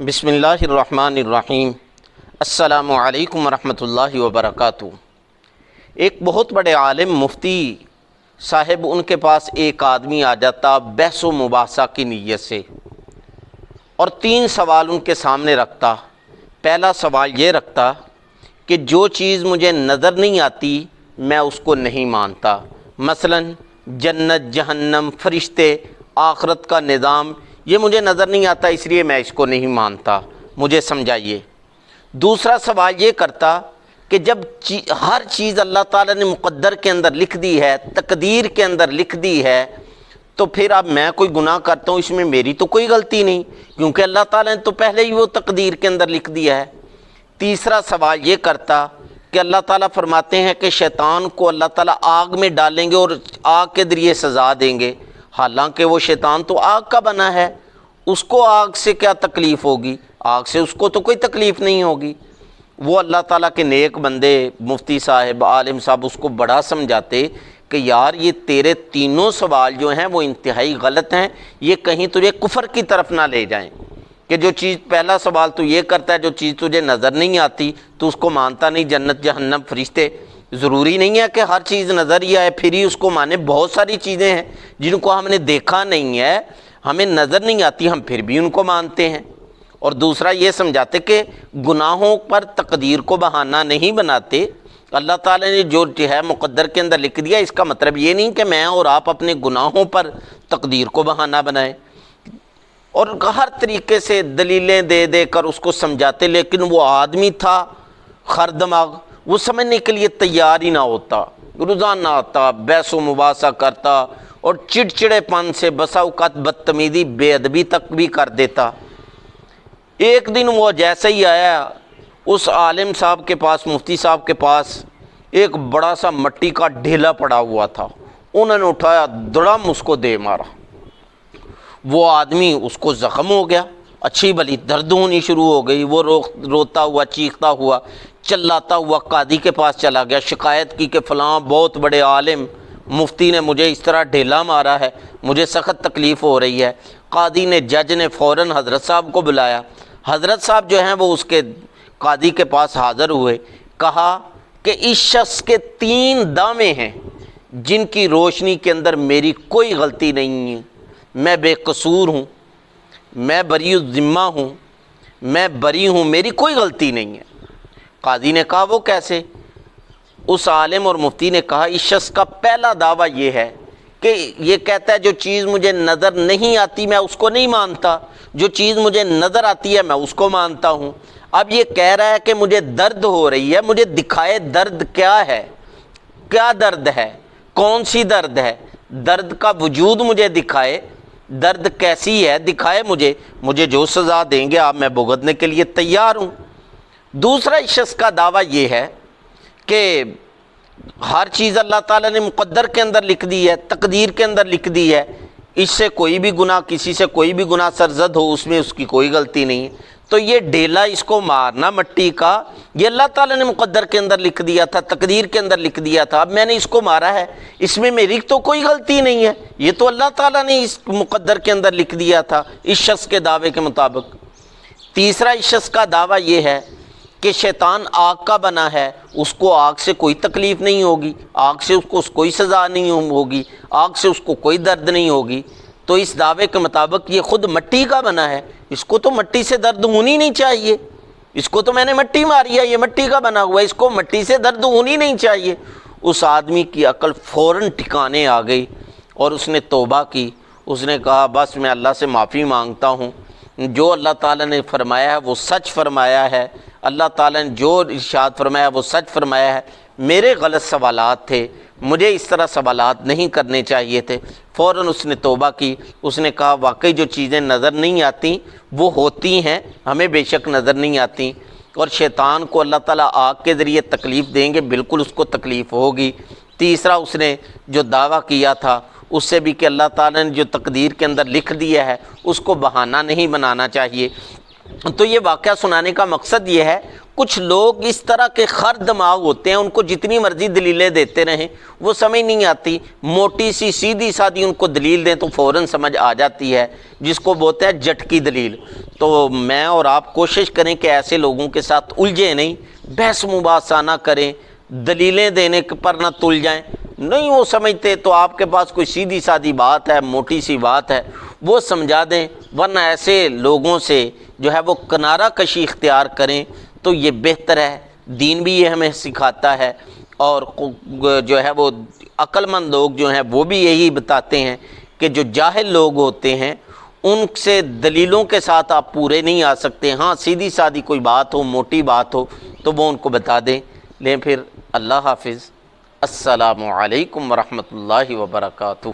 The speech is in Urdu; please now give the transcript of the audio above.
بسم اللہ الرحمن الرحیم۔ السلام علیکم ورحمۃ اللہ وبرکاتہ۔ ایک بہت بڑے عالم مفتی صاحب، ان کے پاس ایک آدمی آ جاتا بحث و مباحثہ کی نیت سے، اور 3 سوال ان کے سامنے رکھتا۔ پہلا سوال یہ رکھتا کہ جو چیز مجھے نظر نہیں آتی میں اس کو نہیں مانتا، مثلا جنت، جہنم، فرشتے، آخرت کا نظام، یہ مجھے نظر نہیں آتا اس لیے میں اس کو نہیں مانتا، مجھے سمجھائیے۔ دوسرا سوال یہ کرتا کہ جب ہر چیز اللہ تعالیٰ نے مقدر کے اندر لکھ دی ہے، تقدیر کے اندر لکھ دی ہے، تو پھر اب میں کوئی گناہ کرتا ہوں اس میں میری تو کوئی غلطی نہیں، کیونکہ اللہ تعالیٰ نے تو پہلے ہی وہ تقدیر کے اندر لکھ دیا ہے۔ تیسرا سوال یہ کرتا کہ اللہ تعالیٰ فرماتے ہیں کہ شیطان کو اللہ تعالیٰ آگ میں ڈالیں گے اور آگ کے ذریعے سزا دیں گے، حالانکہ وہ شیطان تو آگ کا بنا ہے، اس کو آگ سے کیا تکلیف ہوگی؟ آگ سے اس کو تو کوئی تکلیف نہیں ہوگی۔ وہ اللہ تعالیٰ کے نیک بندے مفتی صاحب، عالم صاحب اس کو بڑا سمجھاتے کہ یار یہ تیرے تینوں سوال جو ہیں وہ انتہائی غلط ہیں، یہ کہیں تجھے کفر کی طرف نہ لے جائیں، کہ جو چیز پہلا سوال تو یہ کرتا ہے جو چیز تجھے نظر نہیں آتی تو اس کو مانتا نہیں، جنت، جہنم، فرشتے، ضروری نہیں ہے کہ ہر چیز نظر ہی آئے پھر ہی اس کو مانے۔ بہت ساری چیزیں ہیں جن کو ہم نے دیکھا نہیں ہے، ہمیں نظر نہیں آتی، ہم پھر بھی ان کو مانتے ہیں۔ اور دوسرا یہ سمجھاتے کہ گناہوں پر تقدیر کو بہانہ نہیں بناتے، اللہ تعالیٰ نے جو ہے مقدر کے اندر لکھ دیا، اس کا مطلب یہ نہیں کہ میں اور آپ اپنے گناہوں پر تقدیر کو بہانہ بنائیں، اور ہر طریقے سے دلیلیں دے دے کر اس کو سمجھاتے، لیکن وہ آدمی تھا خر دماغ، وہ سمجھنے کے لیے تیار ہی نہ ہوتا، روزانہ آتا، بحث و مباحثہ کرتا، اور چڑچڑے پن سے بسا اوقات بدتمیزی، بے ادبی تک بھی کر دیتا۔ ایک دن وہ جیسے ہی آیا اس عالم صاحب کے پاس، مفتی صاحب کے پاس، ایک بڑا سا مٹی کا ڈھیلا پڑا ہوا تھا، انہوں نے اٹھایا، دڑم اس کو دے مارا، وہ آدمی اس کو زخم ہو گیا، اچھی بلی درد ہونی شروع ہو گئی، وہ روتا ہوا، چیختا ہوا، چلاتا ہوا قاضی کے پاس چلا گیا، شکایت کی کہ فلاں بہت بڑے عالم مفتی نے مجھے اس طرح ڈھیلا مارا ہے، مجھے سخت تکلیف ہو رہی ہے۔ قاضی نے، جج نے فوراً حضرت صاحب کو بلایا، حضرت صاحب جو ہیں وہ اس کے قاضی کے پاس حاضر ہوئے، کہا کہ اس شخص کے 3 دعوے ہیں جن کی روشنی کے اندر میری کوئی غلطی نہیں ہے، میں بے قصور ہوں، میں بری الذمہ ہوں، میں بری ہوں، میری کوئی غلطی نہیں ہے۔ قاضی نے کہا وہ کیسے؟ اس عالم اور مفتی نے کہا اس شخص کا پہلا دعویٰ یہ ہے کہ یہ کہتا ہے جو چیز مجھے نظر نہیں آتی میں اس کو نہیں مانتا، جو چیز مجھے نظر آتی ہے میں اس کو مانتا ہوں۔ اب یہ کہہ رہا ہے کہ مجھے درد ہو رہی ہے، مجھے دکھائے درد کیا ہے، کیا درد ہے، کون سی درد ہے، درد کا وجود مجھے دکھائے، درد کیسی ہے دکھائے مجھے جو سزا دیں گے آپ، میں بھگتنے کے لیے تیار ہوں۔ دوسرا اس شخص کا دعویٰ یہ ہے کہ ہر چیز اللہ تعالیٰ نے مقدر کے اندر لکھ دی ہے، تقدیر کے اندر لکھ دی ہے، اس سے کوئی بھی گناہ، کسی سے کوئی بھی گناہ سرزد ہو اس میں اس کی کوئی غلطی نہیں ہے، تو یہ ڈھیلا اس کو مارنا مٹی کا، یہ اللہ تعالیٰ نے مقدر کے اندر لکھ دیا تھا، تقدیر کے اندر لکھ دیا تھا، اب میں نے اس کو مارا ہے، اس میں میری تو کوئی غلطی نہیں ہے، یہ تو اللہ تعالیٰ نے اس مقدر کے اندر لکھ دیا تھا اس شخص کے دعوے کے مطابق۔ تیسرا اس شخص کا دعویٰ یہ ہے کہ شیطان آگ کا بنا ہے، اس کو آگ سے کوئی تکلیف نہیں ہوگی، آگ سے اس کو کوئی سزا نہیں ہوگی، آگ سے اس کو کوئی درد نہیں ہوگی، تو اس دعوے کے مطابق یہ خود مٹی کا بنا ہے، اس کو تو مٹی سے درد ہونی نہیں چاہیے، اس کو تو میں نے مٹی ماری ہے، یہ مٹی کا بنا ہوا ہے، اس کو مٹی سے درد ہونی نہیں چاہیے۔ اس آدمی کی عقل فوراً ٹھکانے آ گئی اور اس نے توبہ کی، اس نے کہا بس میں اللہ سے معافی مانگتا ہوں، جو اللہ تعالیٰ نے فرمایا ہے وہ سچ فرمایا ہے، اللہ تعالیٰ نے جو ارشاد فرمایا وہ سچ فرمایا ہے، میرے غلط سوالات تھے، مجھے اس طرح سوالات نہیں کرنے چاہیے تھے۔ فوراً اس نے توبہ کی، اس نے کہا واقعی جو چیزیں نظر نہیں آتی وہ ہوتی ہیں، ہمیں بے شک نظر نہیں آتی، اور شیطان کو اللہ تعالیٰ آگ کے ذریعے تکلیف دیں گے، بالکل اس کو تکلیف ہوگی۔ تیسرا اس نے جو دعویٰ کیا تھا اس سے بھی کہ اللہ تعالیٰ نے جو تقدیر کے اندر لکھ دیا ہے اس کو بہانہ نہیں بنانا چاہیے۔ تو یہ واقعہ سنانے کا مقصد یہ ہے، کچھ لوگ اس طرح کے خر دماغ ہوتے ہیں، ان کو جتنی مرضی دلیلیں دیتے رہیں وہ سمجھ نہیں آتی، موٹی سی سیدھی سادھی ان کو دلیل دیں تو فوراً سمجھ آ جاتی ہے، جس کو بولتے ہیں جھٹکی دلیل۔ تو میں اور آپ کوشش کریں کہ ایسے لوگوں کے ساتھ الجھیں نہیں، بحث مباحثہ نہ کریں، دلیلیں دینے پر نہ تل جائیں۔ نہیں وہ سمجھتے تو آپ کے پاس کوئی سیدھی سادھی بات ہے، موٹی سی بات ہے، وہ سمجھا دیں، ورنہ ایسے لوگوں سے جو ہے وہ کنارہ کشی اختیار کریں تو یہ بہتر ہے۔ دین بھی یہ ہمیں سکھاتا ہے، اور جو ہے وہ عقل مند لوگ جو ہیں وہ بھی یہی بتاتے ہیں کہ جو جاہل لوگ ہوتے ہیں ان سے دلیلوں کے ساتھ آپ پورے نہیں آ سکتے، ہاں سیدھی سادھی کوئی بات ہو، موٹی بات ہو تو وہ ان کو بتا دیں۔ لیں پھر اللہ حافظ، السلام علیکم ورحمۃ اللہ وبرکاتہ۔